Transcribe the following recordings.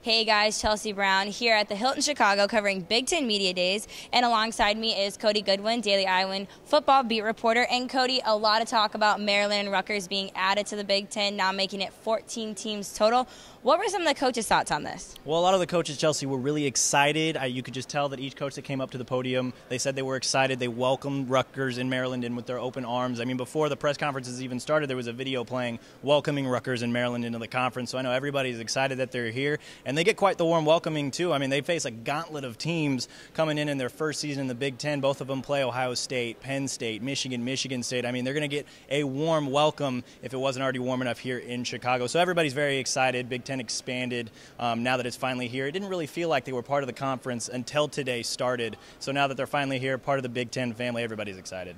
Hey guys, Chelsie Brown here at the Hilton Chicago covering Big Ten Media Days, and alongside me is Cody Goodwin, Daily Iowan football beat reporter. And Cody, a lot of talk about Maryland and Rutgers being added to the Big Ten, now making it 14 teams total. What were some of the coaches' thoughts on this? Well, a lot of the coaches, Chelsie, were really excited. You could just tell that each coach that came up to the podium, they said they were excited. They welcomed Rutgers and Maryland in with their open arms. I mean, before the press conferences even started, there was a video playing welcoming Rutgers and Maryland into the conference. So I know everybody's excited that they're here. And they get quite the warm welcoming, too. I mean, they face a gauntlet of teams coming in their first season in the Big Ten. Both of them play Ohio State, Penn State, Michigan State. I mean, they're going to get a warm welcome if it wasn't already warm enough here in Chicago. So everybody's very excited. Big Ten expanded now that it's finally here. It didn't really feel like they were part of the conference until today started. So now that they're finally here, part of the Big Ten family, everybody's excited.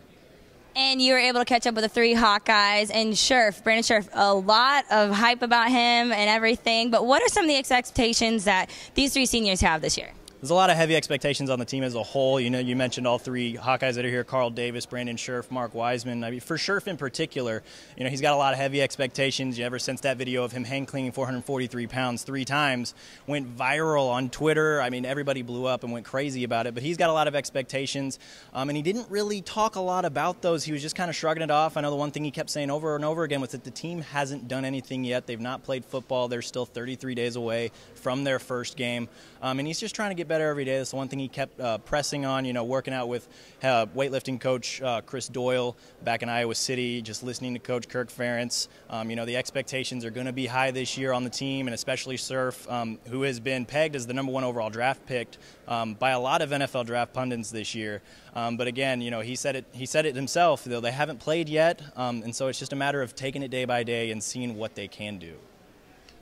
And you were able to catch up with the three Hawkeyes and Brandon Scherff. A lot of hype about him and everything. But what are some of the expectations that these three seniors have this year? There's a lot of heavy expectations on the team as a whole. You know, you mentioned all three Hawkeyes that are here: Carl Davis, Brandon Scherff, Mark Wiseman. I mean, for Scherff in particular, you know, he's got a lot of heavy expectations. Ever since that video of him hang cleaning 443 pounds 3 times went viral on Twitter. I mean, everybody blew up and went crazy about it. But he's got a lot of expectations, and he didn't really talk a lot about those. He was just kind of shrugging it off. I know the one thing he kept saying over and over again was that the team hasn't done anything yet. They've not played football. They're still 33 days away from their first game, and he's just trying to get better every day. That's the one thing he kept pressing on, you know, working out with weightlifting coach Chris Doyle back in Iowa City, just listening to Coach Kirk Ferentz. You know, the expectations are going to be high this year on the team, and especially Scherff, who has been pegged as the #1 overall draft pick by a lot of NFL draft pundits this year. But again, you know, he said it himself, though they haven't played yet, and so it's just a matter of taking it day by day and seeing what they can do.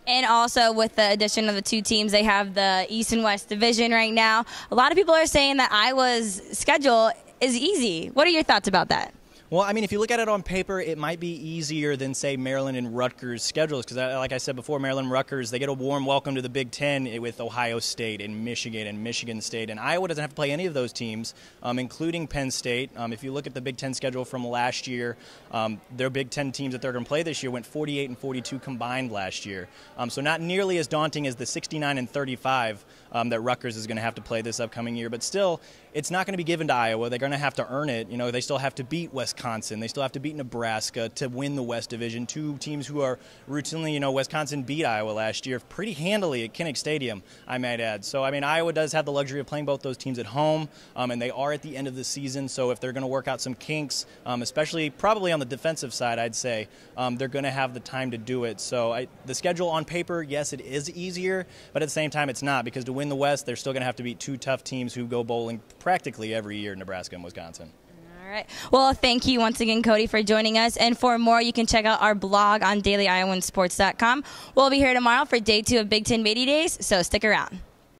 And also, with the addition of the two teams, they have the East and West division right now. A lot of people are saying that Iowa's schedule is easy. What are your thoughts about that? Well, I mean, if you look at it on paper, it might be easier than, say, Maryland and Rutgers' schedules because, like I said before, Maryland and Rutgers, they get a warm welcome to the Big Ten with Ohio State and Michigan State. And Iowa doesn't have to play any of those teams, including Penn State. If you look at the Big Ten schedule from last year, their Big Ten teams that they're going to play this year went 48 and 42 combined last year. So not nearly as daunting as the 69 and 35 that Rutgers is going to have to play this upcoming year. But still, it's not going to be given to Iowa. They're going to have to earn it. You know, they still have to beat Wisconsin. They still have to beat Nebraska to win the West Division. Two teams who are routinely, you know, Wisconsin beat Iowa last year pretty handily at Kinnick Stadium, I might add. So, I mean, Iowa does have the luxury of playing both those teams at home, and they are at the end of the season. So if they're going to work out some kinks, especially probably on the defensive side, I'd say, they're going to have the time to do it. So the schedule on paper, yes, it is easier, but at the same time, it's not, because to win the West, they're still going to have to beat two tough teams who go bowling practically every year, Nebraska and Wisconsin. All right. Well, thank you once again, Cody, for joining us. And for more, you can check out our blog on DailyIowanSports.com. We'll be here tomorrow for Day 2 of Big Ten Media Days, so stick around.